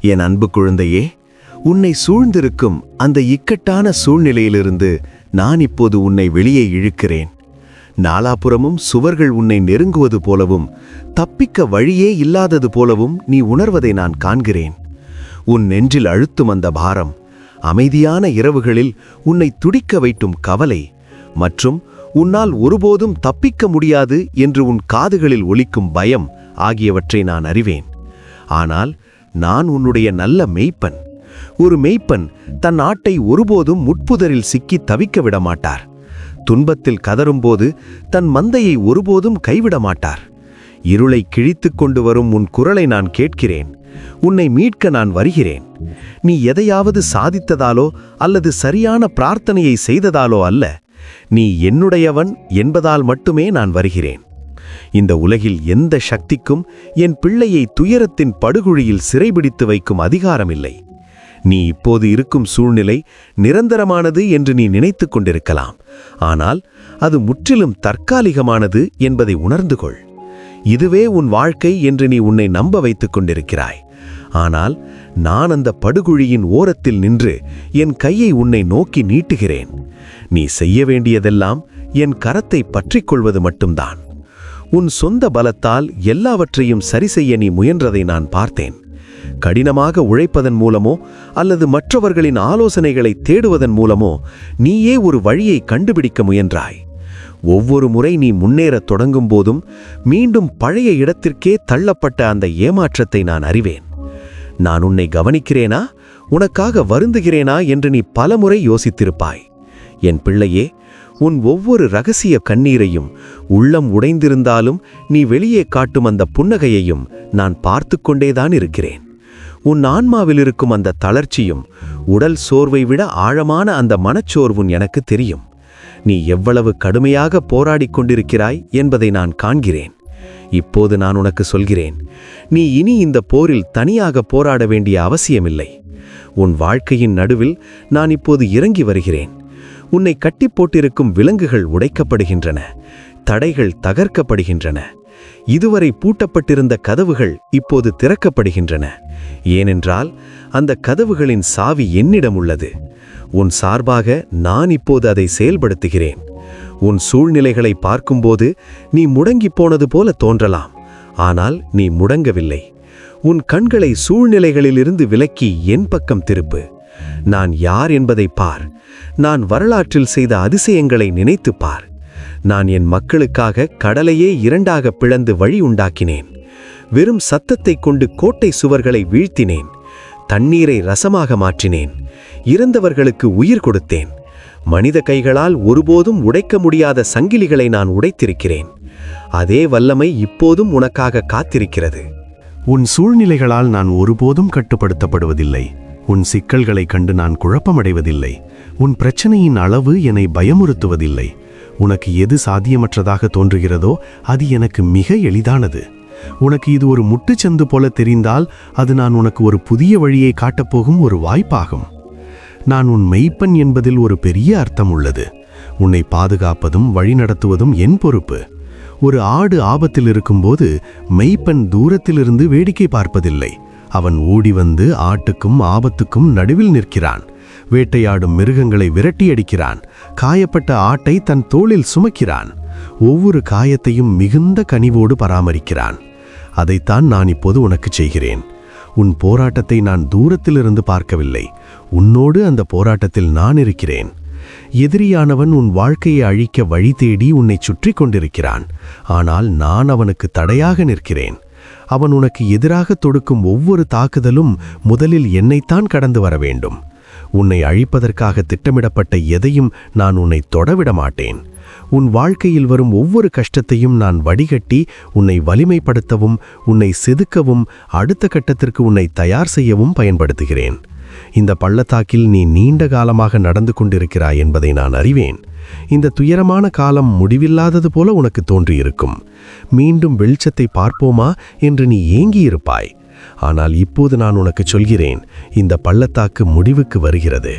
என் அன்பு குழந்தையே, உன்னை சூழ்ந்திருக்கும் அந்த இக்கட்டான சூழ்நிலையிலிருந்து நான் இப்போது உன்னை வெளியே இழுக்கிறேன். நாலாபுறமும் சுவர்கள் உன்னை நெருங்குவது போலவும் தப்பிக்க வழியே இல்லாதது போலவும் நீ உணர்வதை நான் காண்கிறேன். உன் நெஞ்சில் அழுத்தும் அந்த பாரம், அமைதியான இரவுகளில் உன்னை துடிக்க வைக்கும் கவலை மற்றும் உன்னால் ஒருபோதும் தப்பிக்க முடியாது என்று உன் காதுகளில் ஒலிக்கும் பயம் ஆகியவற்றை நான் அறிவேன். ஆனால் நான் உன்னுடைய நல்ல மெய்ப்பன். ஒரு மெய்ப்பன் தன் ஆட்டை ஒருபோதும் முட்புதரில் சிக்கி தவிக்க விட மாட்டார். துன்பத்தில் கதறும்போது தன் மந்தையை ஒருபோதும் கைவிட மாட்டார். இருளை கிழித்து கொண்டு வரும் உன் குரலை நான் கேட்கிறேன். உன்னை மீட்க நான் வருகிறேன். நீ எதையாவது சாதித்ததாலோ அல்லது சரியான பிரார்த்தனையை செய்ததாலோ அல்ல, நீ என்னுடையவன் என்பதால் மட்டுமே நான் வருகிறேன். இந்த உலகில் எந்த சக்திக்கும் என் பிள்ளையை துயரத்தின் படுகுழியில் சிறைபிடித்து வைக்கும் அதிகாரமில்லை. நீ இப்போது இருக்கும் சூழ்நிலை நிரந்தரமானது என்று நீ நினைத்து கொண்டிருக்கலாம். ஆனால் அது முற்றிலும் தற்காலிகமானது என்பதை உணர்ந்து கொள். இதுவே உன் வாழ்க்கை என்று நீ உன்னை நம்ப வைத்துக் கொண்டிருக்கிறாய். ஆனால் நான் அந்த படுகுழியின் ஓரத்தில் நின்று என் கையை உன்னை நோக்கி நீட்டுகிறேன். நீ செய்ய வேண்டியதெல்லாம் என் கரத்தை பற்றிக் கொள்வது மட்டும்தான். உன் சொந்த பலத்தால் எல்லாவற்றையும் சரி செய்ய நீ முயன்றதை நான் பார்த்தேன். கடினமாக உழைப்பதன் மூலமோ அல்லது மற்றவர்களின் ஆலோசனைகளை தேடுவதன் மூலமோ நீயே ஒரு வழியை கண்டுபிடிக்க முயன்றாய். ஒவ்வொரு முறை நீ முன்னேறத் தொடங்கும் போதும் மீண்டும் பழைய இடத்திற்கே தள்ளப்பட்ட அந்த ஏமாற்றத்தை நான் அறிவேன். நான் உன்னை கவனிக்கிறேனா, உனக்காக வருந்துகிறேனா என்று நீ பலமுறை யோசித்திருப்பாய். என் பிள்ளையே, உன் ஒவ்வொரு இரகசிய கண்ணீரையும், உள்ளம் உடைந்திருந்தாலும் நீ வெளியே காட்டும் அந்த புன்னகையையும் நான் பார்த்து கொண்டேதான் இருக்கிறேன். உன் ஆன்மாவில் இருக்கும் அந்த தளர்ச்சியும் உடல் சோர்வை விட ஆழமான அந்த மனச்சோர்வும் எனக்கு தெரியும். நீ எவ்வளவு கடுமையாக போராடிக் கொண்டிருக்கிறாய் என்பதை நான் காண்கிறேன். இப்போது நான் உனக்கு சொல்கிறேன், நீ இனி இந்த போரில் தனியாக போராட வேண்டிய அவசியமில்லை. உன் வாழ்க்கையின் நடுவில் நான் இப்போது இறங்கி வருகிறேன். உன்னை கட்டி போட்டிருக்கும் விலங்குகள் உடைக்கப்படுகின்றன, தடைகள் தகர்க்கப்படுகின்றன. இதுவரை பூட்டப்பட்டிருந்த கதவுகள் இப்போது திறக்கப்படுகின்றன. ஏனென்றால் அந்த கதவுகளின் சாவி என்னிடம் உள்ளது. உன் சார்பாக நான் இப்போது அதை செயல்படுத்துகிறேன். உன் சூழ்நிலைகளை பார்க்கும்போது நீ முடங்கி போனது போல தோன்றலாம். ஆனால் நீ முடங்கவில்லை. உன் கண்களை சூழ்நிலைகளிலிருந்து விலக்கி என் பக்கம் திருப்பு. நான் யார் என்பதை பார். நான் வரலாற்றில் செய்த அதிசயங்களை நினைத்து பார். நான் என் மக்களுக்காக கடலையே இரண்டாக பிளந்து வழி உண்டாக்கினேன். வெறும் சத்தத்தை கொண்டு கோட்டை சுவர்களை வீழ்த்தினேன். தண்ணீரை ரசமாக மாற்றினேன். இறந்தவர்களுக்கு உயிர் கொடுத்தேன். மனித கைகளால் ஒருபோதும் உடைக்க முடியாத சங்கிலிகளை நான் உடைத்திருக்கிறேன். அதே வல்லமை இப்போதும் உனக்காக காத்திருக்கிறது. உன் சூழ்நிலைகளால் நான் ஒருபோதும் கட்டுப்படுத்தப்படுவதில்லை. உன் சிக்கல்களைக் கண்டு நான் குழப்பமடைவதில்லை. உன் பிரச்சனையின் அளவு என்னை பயமுறுத்துவதில்லை. உனக்கு எது சாத்தியமற்றதாக தோன்றுகிறதோ அது எனக்கு மிக எளிதானது. உனக்கு இது ஒரு முட்டுச்சந்து போல தெரிந்தால் அது நான் உனக்கு ஒரு புதிய வழியை காட்டப்போகும் ஒரு வாய்ப்பாகும். நான் உன் மெய்ப்பன் என்பதில் ஒரு பெரிய அர்த்தம் உள்ளது. உன்னை பாதுகாப்பதும் வழிநடத்துவதும் என் பொறுப்பு. ஒரு ஆடு ஆபத்தில் இருக்கும்போது மெய்ப்பன் தூரத்திலிருந்து வேடிக்கை பார்ப்பதில்லை. அவன் ஓடி வந்து ஆட்டுக்கும் ஆபத்துக்கும் நடுவில் நிற்கிறான். வேட்டையாடும் மிருகங்களை விரட்டியடிக்கிறான். காயப்பட்ட ஆட்டை தன் தோளில் சுமக்கிறான். ஒவ்வொரு காயத்தையும் மிகுந்த கனிவோடு பராமரிக்கிறான். அதைத்தான் நான் இப்போது உனக்கு செய்கிறேன். உன் போராட்டத்தை நான் தூரத்திலிருந்து பார்க்கவில்லை. உன்னோடு அந்த போராட்டத்தில் நான் இருக்கிறேன். எதிரியானவன் உன் வாழ்க்கையை அழிக்க வழி தேடி உன்னை சுற்றி கொண்டிருக்கிறான். ஆனால் நான் அவனுக்கு தடையாக நிற்கிறேன். அவன் உனக்கு எதிராக தொடுக்கும் ஒவ்வொரு தாக்குதலும் முதலில் என்னைத்தான் கடந்து வர வேண்டும். உன்னை அழிப்பதற்காக திட்டமிடப்பட்ட எதையும் நான் உன்னை தொடவிட மாட்டேன். உன் வாழ்க்கையில் வரும் ஒவ்வொரு கஷ்டத்தையும் நான் வடிகட்டி உன்னை வலிமைப்படுத்தவும், உன்னை செதுக்கவும், அடுத்த கட்டத்திற்கு உன்னை தயார் செய்யவும் பயன்படுத்துகிறேன். இந்த பள்ளத்தாக்கில் நீ நீண்ட காலமாக நடந்து கொண்டிருக்கிறாய் என்பதை நான் அறிவேன். இந்த துயரமான காலம் முடிவில்லாதது போல உனக்கு தோன்றியிருக்கும். மீண்டும் வெளிச்சத்தை பார்ப்போமா என்று நீ ஏங்கியிருப்பாய். ஆனால் இப்போது நான் உனக்கு சொல்கிறேன், இந்த பள்ளத்தாக்கு முடிவுக்கு வருகிறது.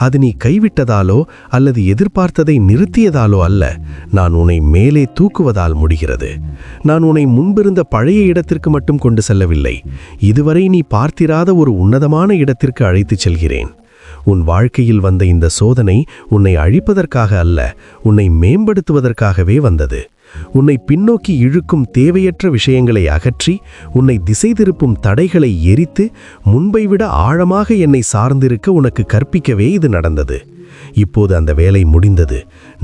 அது நீ கைவிட்டதாலோ அல்லது எதிர்பார்த்ததை நிறுத்தியதாலோ அல்ல, நான் உன்னை மேலே தூக்குவதால் முடிகிறது. நான் உன்னை முன்பிருந்த பழைய இடத்திற்கு மட்டும் கொண்டு செல்லவில்லை, இதுவரை நீ பார்த்திராத ஒரு உன்னதமான இடத்திற்கு அழைத்துச் செல்கிறேன். உன் வாழ்க்கையில் வந்த இந்த சோதனை உன்னை அழிப்பதற்காக அல்ல, உன்னை மேம்படுத்துவதற்காகவே வந்தது. உன்னை பின்னோக்கி இழுக்கும் தேவையற்ற விஷயங்களை அகற்றி, உன்னை திசை திருப்பும் தடைகளை எரித்து, முன்பை விட ஆழமாக என்னை சார்ந்திருக்க உனக்கு கற்பிக்கவே இது நடந்தது. இப்போது அந்த வேலை முடிந்தது.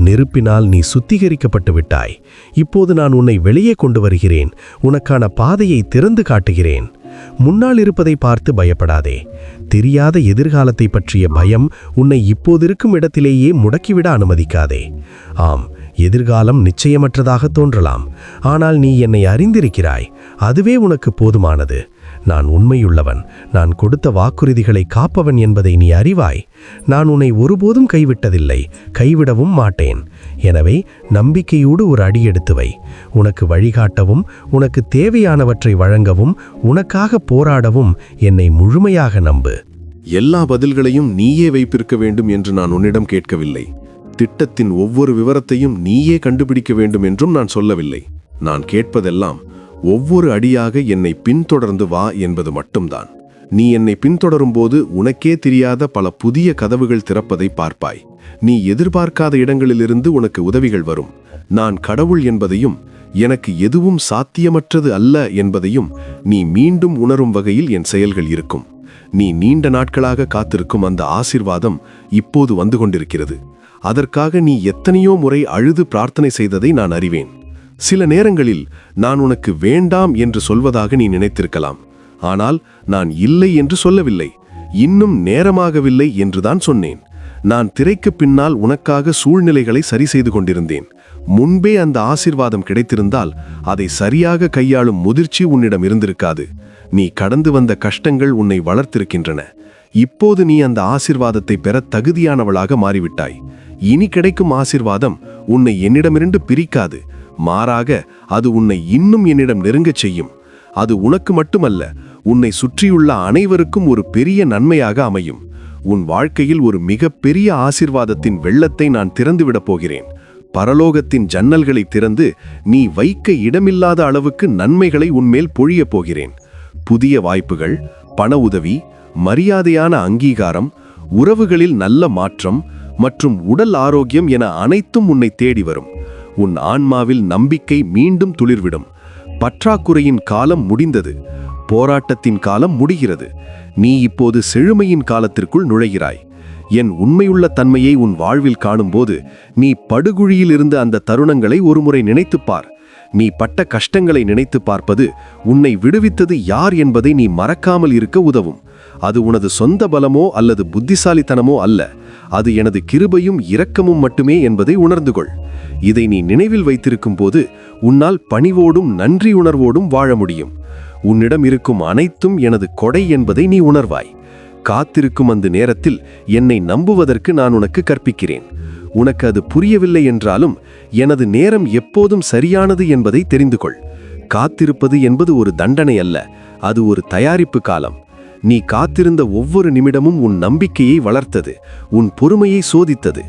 நெருப்பினால் நீ சுத்திகரிக்கப்பட்டு விட்டாய். இப்போது நான் உன்னை வெளியே கொண்டு வருகிறேன். உனக்கான பாதையை திறந்து காட்டுகிறேன். முன்னால் இருப்பதை பார்த்து பயப்படாதே. தெரியாத எதிர்காலத்தை பற்றிய பயம் உன்னை இப்போதிருக்கும் இடத்திலேயே முடக்கிவிட அனுமதிக்காதே. ஆம், எதிர்காலம் நிச்சயமற்றதாக தோன்றலாம், ஆனால் நீ என்னை அறிந்திருக்கிறாய். அதுவே உனக்கு போதுமானது. நான் உண்மையுள்ளவன், நான் கொடுத்த வாக்குறுதிகளை காப்பவன் என்பதை நீ அறிவாய். நான் உன்னை ஒருபோதும் கைவிட்டதில்லை, கைவிடவும் மாட்டேன். எனவே நம்பிக்கையோடு ஒரு அடி எடுத்து வை. உனக்கு வழிகாட்டவும், உனக்கு தேவையானவற்றை வழங்கவும், உனக்காக போராடவும் என்னை முழுமையாக நம்பு. எல்லா பதில்களையும் நீயே வைப்பிருக்க வேண்டும் என்று நான் உன்னிடம் கேட்கவில்லை. திட்டத்தின் ஒவ்வொரு விவரத்தையும் நீயே கண்டுபிடிக்க வேண்டும் என்றும் நான் சொல்லவில்லை. நான் கேட்பதெல்லாம் ஒவ்வொரு அடியாக என்னை பின்தொடர்ந்து வா என்பது மட்டும்தான். நீ என்னை பின்தொடரும் போது உனக்கே தெரியாத பல புதிய கதவுகள் திறப்பதை பார்ப்பாய். நீ எதிர்பார்க்காத இடங்களிலிருந்து உனக்கு உதவிகள் வரும். நான் கடவுள் என்பதையும், எனக்கு எதுவும் சாத்தியமற்றது அல்ல என்பதையும் நீ மீண்டும் உணரும் வகையில் என் செயல்கள் இருக்கும். நீ நீண்ட நாட்களாக காத்திருக்கும் அந்த ஆசீர்வாதம் இப்போது வந்து கொண்டிருக்கிறது. அதற்காக நீ எத்தனையோ முறை அழுது பிரார்த்தனை செய்ததை நான் அறிவேன். சில நேரங்களில் நான் உனக்கு வேண்டாம் என்று சொல்வதாக நீ நினைத்திருக்கலாம். ஆனால் நான் இல்லை என்று சொல்லவில்லை, இன்னும் நேரமாகவில்லை என்றுதான் சொன்னேன். நான் திரைக்கு பின்னால் உனக்காக சூழ்நிலைகளை சரி செய்து கொண்டிருந்தேன். முன்பே அந்த ஆசீர்வாதம் கிடைத்திருந்தால் அதை சரியாக கையாளும் முதிர்ச்சி உன்னிடம் இருந்திருக்காது. நீ கடந்து வந்த கஷ்டங்கள் உன்னை வளர்த்திருக்கின்றன. இப்போது நீ அந்த ஆசீர்வாதத்தை பெற தகுதியானவளாக மாறிவிட்டாய். இனி கிடைக்கும் ஆசீர்வாதம் உன்னை என்னிடமிருந்து பிரிக்காது. மாறாக அது உன்னை இன்னும் என்னிடம் நெருங்கச் செய்யும். அது உனக்கு மட்டுமல்ல, உன்னை சுற்றியுள்ள அனைவருக்கும் ஒரு பெரிய நன்மையாக அமையும். உன் வாழ்க்கையில் ஒரு மிகப்பெரிய ஆசீர்வாதத்தின் வெள்ளத்தை நான் திறந்துவிடப் போகிறேன். பரலோகத்தின் ஜன்னல்களை திறந்து நீ வைக்க இடமில்லாத அளவுக்கு நன்மைகளை உன்மேல் பொழியப் போகிறேன். புதிய வாய்ப்புகள், பண உதவி, மரியாதையான அங்கீகாரம், உறவுகளில் நல்ல மாற்றம் மற்றும் உடல் ஆரோக்கியம் என அனைத்தும் உன்னை தேடி வரும். உன் ஆன்மாவில் நம்பிக்கை மீண்டும் துளிர்விடும். பற்றாக்குறையின் காலம் முடிந்தது. போராட்டத்தின் காலம் முடிகிறது. நீ இப்போது செழுமையின் காலத்திற்குள் நுழைகிறாய். என் உண்மையுள்ள தன்மையை உன் வாழ்வில் காணும்போது நீ படுகுழியில் இருந்த அந்த தருணங்களை ஒருமுறை நினைத்துப்பார். நீ பட்ட கஷ்டங்களை நினைத்து பார்ப்பது உன்னை விடுவித்தது யார் என்பதை நீ மறக்காமல் இருக்க உதவும். அது உனது சொந்த பலமோ அல்லது புத்திசாலித்தனமோ அல்ல, அது எனது கிருபையும் இரக்கமும் மட்டுமே என்பதை உணர்ந்து கொள். இதை நீ நினைவில் வைத்திருக்கும் போது உன்னால் பணிவோடும் நன்றியுணர்வோடும் வாழ முடியும். உன்னிடம் இருக்கும் அனைத்தும் எனது கொடை என்பதை நீ உணர்வாய். காத்திருக்கும் அந்த நேரத்தில் என்னை நம்புவதற்கு நான் உனக்கு கற்பிக்கிறேன். உனக்கு அது புரியவில்லை என்றாலும் எனது நேரம் எப்போதும் சரியானது என்பதை தெரிந்து கொள். காத்திருப்பது என்பது ஒரு தண்டனை அல்ல, அது ஒரு தயாரிப்பு காலம். நீ காத்திருந்த ஒவ்வொரு நிமிடமும் உன் நம்பிக்கையை வளர்த்தது, உன் பொறுமையை சோதித்தது.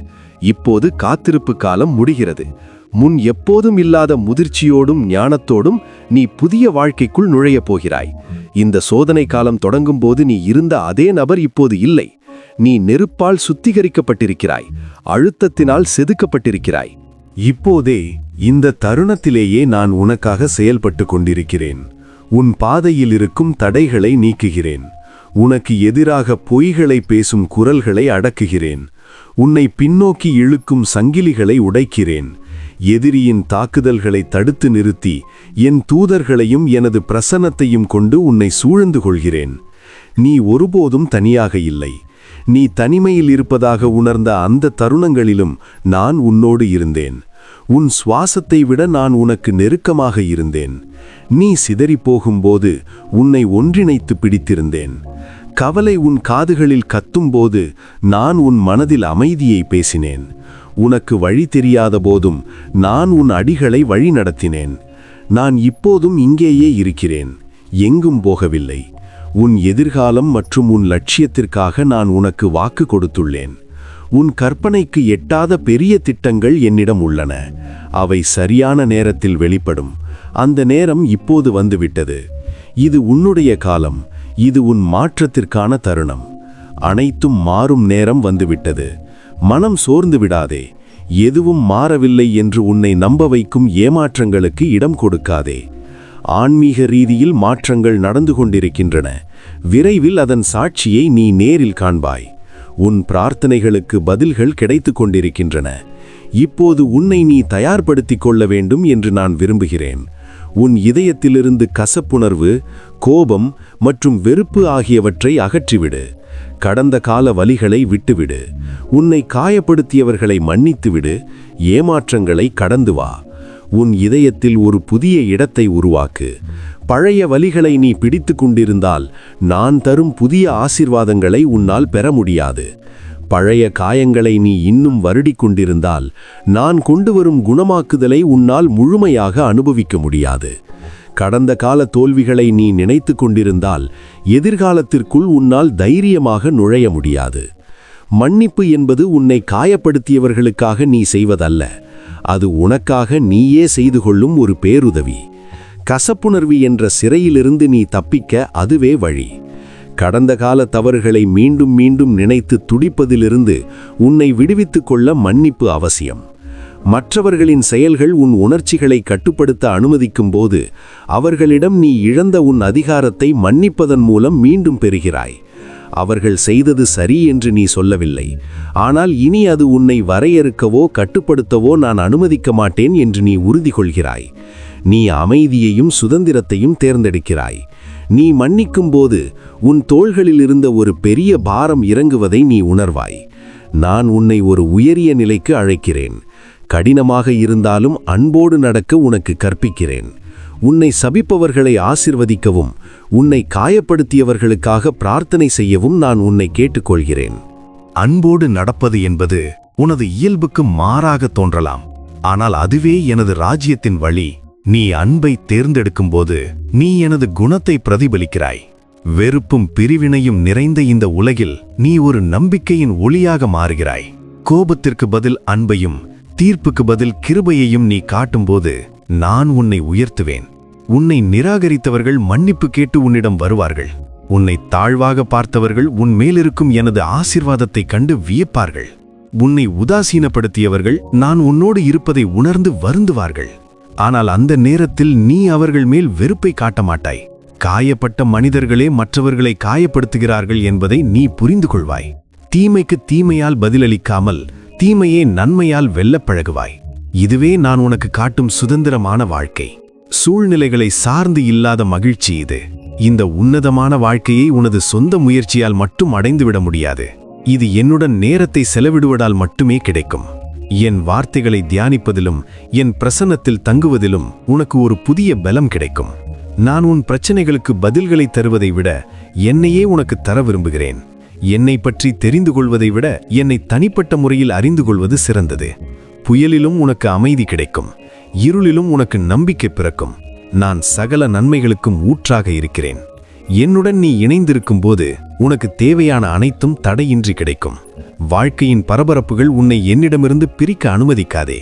இப்போது காத்திருப்பு காலம் முடிகிறது. முன் எப்போதும் இல்லாத முதிர்ச்சியோடும் ஞானத்தோடும் நீ புதிய வாழ்க்கைக்குள் நுழையப் போகிறாய். இந்த சோதனை காலம் தொடங்கும் போது நீ இருந்த அதே நபர் இப்போது இல்லை. நீ நெருப்பால் சுத்திகரிக்கப்பட்டிருக்கிறாய், அழுத்தத்தினால் செதுக்கப்பட்டிருக்கிறாய். இப்போதே இந்த தருணத்திலேயே நான் உனக்காக செயல்பட்டு கொண்டிருக்கிறேன். உன் பாதையில் இருக்கும் தடைகளை நீக்குகிறேன். உனக்கு எதிராக பொய்களை பேசும் குரல்களை அடக்குகிறேன். உன்னை பின்னோக்கி இழுக்கும் சங்கிலிகளை உடைக்கிறேன். எதிரியின் தாக்குதல்களை தடுத்து நிறுத்தி என் தூதர்களையும் எனது பிரசன்னத்தையும் கொண்டு உன்னை சூழ்ந்து கொள்கிறேன். நீ ஒருபோதும் தனியாக இல்லை. நீ தனிமையில் இருப்பதாக உணர்ந்த அந்த தருணங்களிலும் நான் உன்னோடு இருந்தேன். உன் சுவாசத்தை விட நான் உனக்கு நெருக்கமாக இருந்தேன். நீ சிதறிப்போகும்போது உன்னை ஒன்றிணைத்து பிடித்திருந்தேன். கவலை உன் காதுகளில் கத்தும்போது நான் உன் மனதில் அமைதியை பேசினேன். உனக்கு வழி தெரியாத போதும் நான் உன் அடிகளை வழி நடத்தினேன். நான் இப்போதும் இங்கேயே இருக்கிறேன். எங்கும் போகவில்லை. உன் எதிர்காலம் மற்றும் உன் லட்சியத்திற்காக நான் உனக்கு வாக்கு கொடுத்துள்ளேன். உன் கற்பனைக்கு எட்டாத பெரிய திட்டங்கள் என்னிடம் உள்ளன. அவை சரியான நேரத்தில் வெளிப்படும். அந்த நேரம் இப்போது வந்துவிட்டது. இது உன்னுடைய காலம். இது உன் மாற்றத்திற்கான தருணம். அனைத்தும் மாறும் நேரம் வந்துவிட்டது. மனம் சோர்ந்து விடாதே. எதுவும் மாறவில்லை என்று உன்னை நம்ப வைக்கும் ஏமாற்றங்களுக்கு இடம் கொடுக்காதே. ஆன்மீக ரீதியில் மாற்றங்கள் நடந்து கொண்டிருக்கின்றன. விரைவில் அதன் சாட்சியை நீ நேரில் காண்பாய். உன் பிரார்த்தனைகளுக்கு பதில்கள் கிடைத்து கொண்டிருக்கின்றன. இப்போது உன்னை நீ தயார்படுத்திக் கொள்ள வேண்டும் என்று நான் விரும்புகிறேன். உன் இதயத்திலிருந்து கசப்புணர்வு, கோபம் மற்றும் வெறுப்பு ஆகியவற்றை அகற்றிவிடு. கடந்த கால வலிகளை விட்டுவிடு. உன்னை காயப்படுத்தியவர்களை மன்னித்துவிடு. ஏமாற்றங்களை கடந்து வா. உன் இதயத்தில் ஒரு புதிய இடத்தை உருவாக்கு. பழைய வலிகளை நீ பிடித்து கொண்டிருந்தால் நான் தரும் புதிய ஆசீர்வாதங்களை உன்னால் பெற முடியாது. பழைய காயங்களை நீ இன்னும் வருடிக் கொண்டிருந்தால் நான் கொண்டு வரும் குணமாக்குதலை உன்னால் முழுமையாக அனுபவிக்க முடியாது. கடந்த கால தோல்விகளை நீ நினைத்து கொண்டிருந்தால் எதிர்காலத்திற்குள் உன்னால் தைரியமாக நுழைய முடியாது. மன்னிப்பு என்பது உன்னை காயப்படுத்தியவர்களுக்காக நீ செய்வதல்ல. அது உனக்காக நீயே செய்து கொள்ளும் ஒரு பேருதவி. கசப்புணர்வு என்ற சிறையிலிருந்து நீ தப்பிக்க அதுவே வழி. கடந்த கால தவறுகளை மீண்டும் மீண்டும் நினைத்து துடிப்பதிலிருந்து உன்னை விடுவித்துக் கொள்ள மன்னிப்பு அவசியம். மற்றவர்களின் செயல்கள் உன் உணர்ச்சிகளை கட்டுப்படுத்த அனுமதிக்கும் போது அவர்களிடம் நீ இழந்த உன் அதிகாரத்தை மன்னிப்பதன் மூலம் மீண்டும் பெறுகிறாய். அவர்கள் செய்தது சரி என்று நீ சொல்லவில்லை. ஆனால் இனி அது உன்னை வரையறுக்கவோ கட்டுப்படுத்தவோ நான் அனுமதிக்க மாட்டேன் என்று நீ உறுதி கொள்கிறாய். நீ அமைதியையும் சுதந்திரத்தையும் தேர்ந்தெடுக்கிறாய். நீ மன்னிக்கும் போது உன் தோள்களில் இருந்த ஒரு பெரிய பாரம் இறங்குவதை நீ உணர்வாய். நான் உன்னை ஒரு உயரிய நிலைக்கு அழைக்கிறேன். கடினமாக இருந்தாலும் அன்போடு நடக்க உனக்கு கற்பிக்கிறேன். உன்னை சபிப்பவர்களை ஆசிர்வதிக்கவும் உன்னை காயப்படுத்தியவர்களுக்காக பிரார்த்தனை செய்யவும் நான் உன்னை கேட்டுக்கொள்கிறேன். அன்போடு நடப்பது என்பது உனது இயல்புக்கு மாறாக தோன்றலாம். ஆனால் அதுவே எனது ராஜ்யத்தின் வழி. நீ அன்பை தேர்ந்தெடுக்கும்போது நீ எனது குணத்தை பிரதிபலிக்கிறாய். வெறுப்பும் பிரிவினையும் நிறைந்த இந்த உலகில் நீ ஒரு நம்பிக்கையின் ஒளியாக மாறுகிறாய். கோபத்திற்கு பதில் அன்பையும் தீர்ப்புக்கு பதில் கிருபையையும் நீ காட்டும்போது நான் உன்னை உயர்த்துவேன். உன்னை நிராகரித்தவர்கள் மன்னிப்பு கேட்டு உன்னிடம் வருவார்கள். உன்னை தாழ்வாக பார்த்தவர்கள் உன் மேலிருக்கும் எனது ஆசீர்வாதத்தை கண்டு வியப்பார்கள். உன்னை உதாசீனப்படுத்தியவர்கள் நான் உன்னோடு இருப்பதை உணர்ந்து வருந்துவார்கள். ஆனால் அந்த நேரத்தில் நீ அவர்கள் மேல் வெறுப்பை காட்ட மாட்டாய். காயப்பட்ட மனிதர்களே மற்றவர்களை காயப்படுத்துகிறார்கள் என்பதை நீ புரிந்து கொள்வாய். தீமைக்கு தீமையால் பதிலளிக்காமல் தீமையே நன்மையால் வெல்லப் பழகுவாய். இதுவே நான் உனக்கு காட்டும் சுதந்திரமான வாழ்க்கை. சூழ்நிலைகளை சார்ந்து இல்லாத மகிழ்ச்சி இது. இந்த உன்னதமான வாழ்க்கையை உனது சொந்த முயற்சியால் மட்டும் அடைந்துவிட முடியாது. இது என்னுடன் நேரத்தை செலவிடுவதால் மட்டுமே கிடைக்கும். என் வார்த்தைகளை தியானிப்பதிலும் என் பிரசன்னத்தில் தங்குவதிலும் உனக்கு ஒரு புதிய பலம் கிடைக்கும். நான் உன் பிரச்சனைகளுக்கு பதில்களை தருவதை விட என்னையே உனக்கு தர விரும்புகிறேன். என்னை பற்றி தெரிந்து கொள்வதை விட என்னை தனிப்பட்ட முறையில் அறிந்து கொள்வது சிறந்தது. புயலிலும் உனக்கு அமைதி கிடைக்கும். இருளிலும் உனக்கு நம்பிக்கை பிறக்கும். நான் சகல நன்மைகளுக்கும் ஊற்றாக இருக்கிறேன். என்னுடன் நீ இணைந்திருக்கும் போது உனக்கு தேவையான அனைத்தும் தடையின்றி கிடைக்கும். வாழ்க்கையின் பரபரப்புகள் உன்னை என்னிடமிருந்து பிரிக்க அனுமதிக்காதே.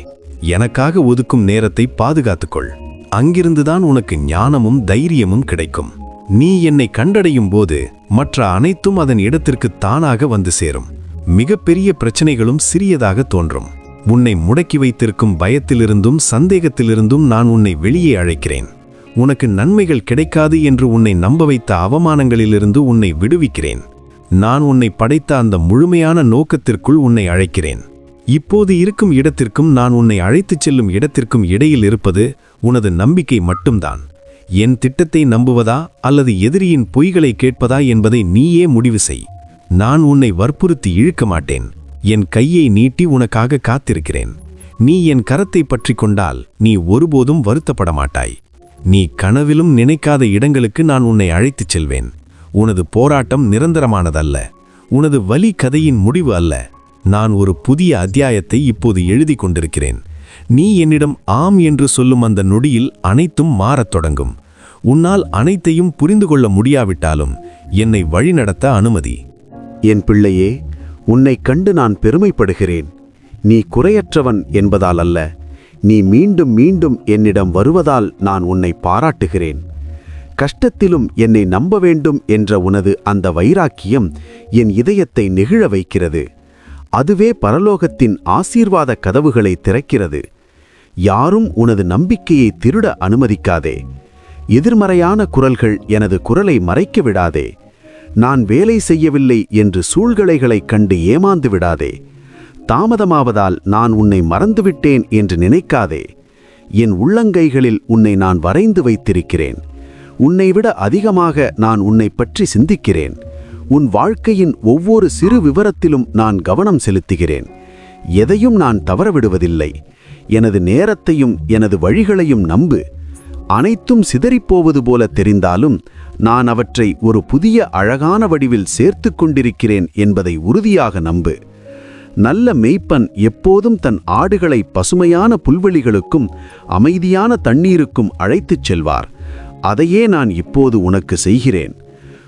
எனக்காக ஒதுக்கும் நேரத்தை பாதுகாத்துக்கொள். அங்கிருந்துதான் உனக்கு ஞானமும் தைரியமும் கிடைக்கும். நீ என்னை கண்டடையும் போது மற்ற அனைத்தும் அதன் இடத்திற்கு தானாக வந்து சேரும். மிகப்பெரிய பிரச்சனைகளும் சிறியதாக தோன்றும். உன்னை முடக்கி வைத்திருக்கும் பயத்திலிருந்தும் சந்தேகத்திலிருந்தும் நான் உன்னை வெளியே அழைக்கிறேன். உனக்கு நன்மைகள் கிடைக்காது என்று உன்னை நம்ப வைத்த அவமானங்களிலிருந்து உன்னை விடுவிக்கிறேன். நான் உன்னை படைத்த அந்த முழுமையான நோக்கத்திற்குள் உன்னை அழைக்கிறேன். இப்போது இருக்கும் இடத்திற்கும் நான் உன்னை அழைத்துச் செல்லும் இடத்திற்கும் இடையில் இருப்பது உனது நம்பிக்கை மட்டும்தான். என் திட்டத்தை நம்புவதா அல்லது எதிரியின் பொய்களை கேட்பதா என்பதை நீயே முடிவு செய். நான் உன்னை வற்புறுத்தி இழுக்க மாட்டேன். என் கையை நீட்டி உனக்காக காத்திருக்கிறேன். நீ என் கரத்தை பற்றி கொண்டால் நீ ஒருபோதும் வருத்தப்பட மாட்டாய். நீ கனவிலும் நினைக்காத இடங்களுக்கு நான் உன்னை அழைத்துச் செல்வேன். உனது போராட்டம் நிரந்தரமானதல்ல. உனது வலி கதையின் முடிவு அல்ல. நான் ஒரு புதிய அத்தியாயத்தை இப்போது எழுதி கொண்டிருக்கிறேன். நீ என்னிடம் ஆம் என்று சொல்லும் அந்த நொடியில் அனைத்தும் மாறத் தொடங்கும். உன்னால் அனைத்தையும் புரிந்து கொள்ள முடியாவிட்டாலும் என்னை வழிநடத்த அனுமதி. என் பிள்ளையே, உன்னைக் கண்டு நான் பெருமைப்படுகிறேன். நீ குறையற்றவன் என்பதால் அல்ல, நீ மீண்டும் மீண்டும் என்னிடம் வருவதால் நான் உன்னை பாராட்டுகிறேன். கஷ்டத்திலும் என்னை நம்ப வேண்டும் என்ற உனது அந்த வைராக்கியம் என் இதயத்தை நெகிழ வைக்கிறது. அதுவே பரலோகத்தின் ஆசீர்வாத கதவுகளை திறக்கிறது. யாரும் உனது நம்பிக்கையை திருட அனுமதிக்காதே. எதிர்மறையான குரல்கள் எனது குரலை மறைக்க விடாதே. நான் வேலை செய்யவில்லை என்று சூழ்களைகளைக் கண்டு ஏமாந்து விடாதே. தாமதமாவதால் நான் உன்னை மறந்துவிட்டேன் என்று நினைக்காதே. என் உள்ளங்கைகளில் உன்னை நான் வரைந்து வைத்திருக்கிறேன். உன்னைவிட அதிகமாக நான் உன்னை பற்றி சிந்திக்கிறேன். உன் வாழ்க்கையின் ஒவ்வொரு சிறு விவரத்திலும் நான் கவனம் செலுத்துகிறேன். எதையும் நான் தவறவிடுவதில்லை. எனது நேரத்தையும் எனது வழிகளையும் நம்பு. அனைத்தும் சிதறிப்போவது போல தெரிந்தாலும் நான் அவற்றை ஒரு புதிய அழகான வடிவில் சேர்த்து கொண்டிருக்கிறேன் என்பதை உறுதியாக நம்பு. நல்ல மேய்ப்பன் எப்போதும் தன் ஆடுகளை பசுமையான புல்வெளிகளுக்கும் அமைதியான தண்ணீருக்கும் அழைத்துச் செல்வார். அதையே நான் இப்போது உனக்கு செய்கிறேன்.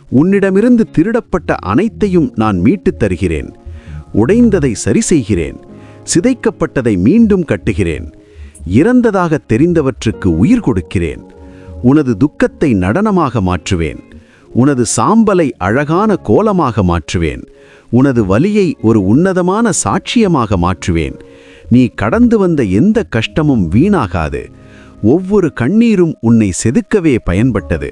உன்னிடமிருந்து திருடப்பட்ட அனைத்தையும் நான் மீட்டுத் தருகிறேன். உடைந்ததை சரி செய்கிறேன். சிதைக்கப்பட்டதை மீண்டும் கட்டுகிறேன். இறந்ததாக தெரிந்தவற்றுக்கு உயிர் கொடுக்கிறேன். உனது துக்கத்தை நடனமாக மாற்றுவேன். உனது சாம்பலை அழகான கோலமாக மாற்றுவேன். உனது வலியை ஒரு உன்னதமான சாட்சியமாக மாற்றுவேன். நீ கடந்து வந்த எந்த கஷ்டமும் வீணாகாது. ஒவ்வொரு கண்ணீரும் உன்னை செதுக்கவே பயன்பட்டது.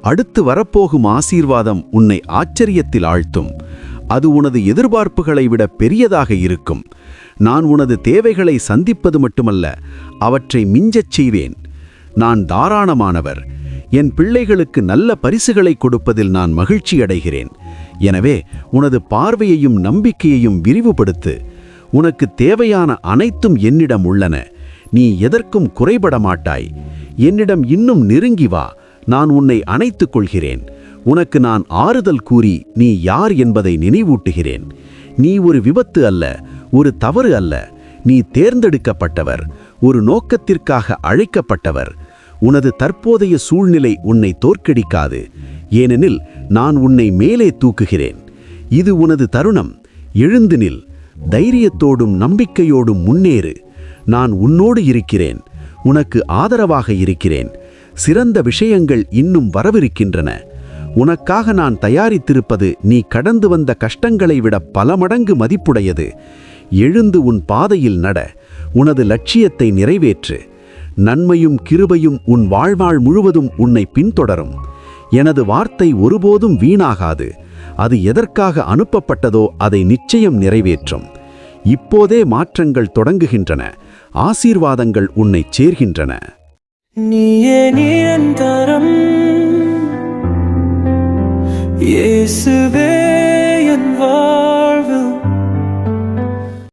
அடுத்து வரப்போகும் ஆசீர்வாதம் உன்னை ஆச்சரியத்தில் ஆழ்த்தும். அது உனது எதிர்பார்ப்புகளை விட பெரியதாக இருக்கும். நான் உனது தேவைகளை சந்திப்பது மட்டுமல்ல, அவற்றை மிஞ்சச் செய்வேன். நான் தாராளமானவர். என் பிள்ளைகளுக்கு நல்ல பரிசுகளை கொடுப்பதில் நான் மகிழ்ச்சி அடைகிறேன். எனவே உனது பார்வையையும் நம்பிக்கையையும் விரிவுபடுத்து. உனக்கு தேவையான அனைத்தும் என்னிடம் உள்ளன. நீ எதற்கும் குறைபட மாட்டாய். என்னிடம் இன்னும் நெருங்கி வா. நான் உன்னை அணைத்துக் கொள்கிறேன். உனக்கு நான் ஆறுதல் கூறி நீ யார் என்பதை நினைவூட்டுகிறேன். நீ ஒரு விபத்து அல்ல, ஒரு தவறு அல்ல. நீ தேர்ந்தெடுக்கப்பட்டவர், ஒரு நோக்கத்திற்காக அழைக்கப்பட்டவர். உனது தற்போதைய சூழ்நிலை உன்னை தோற்கடிக்காது. ஏனெனில் நான் உன்னை மேலே தூக்குகிறேன். இது உனது தருணம். எழுந்து நில். தைரியத்தோடும் நம்பிக்கையோடும் முன்னேறு. நான் உன்னோடு இருக்கிறேன். உனக்கு ஆதரவாக இருக்கிறேன். சிறந்த விஷயங்கள் இன்னும் வரவிருக்கின்றன. உனக்காக நான் தயாரித்திருப்பது நீ கடந்து வந்த கஷ்டங்களை விட பல மடங்கு மதிப்புடையது. எழுந்து உன் பாதையில் நட. உனது லட்சியத்தை நிறைவேற்று. நன்மையும் கிருபையும் உன் வாழ்நாள் முழுவதும் உன்னை பின்தொடரும். எனது வார்த்தை ஒருபோதும் வீணாகாது. அது எதற்காக அனுப்பப்பட்டதோ அதை நிச்சயம் நிறைவேற்றும். இப்போதே மாற்றங்கள் தொடங்குகின்றன. ஆசீர்வாதங்கள் உன்னை சேர்கின்றன. நீயே நிரந்தரம் இயேசுவே.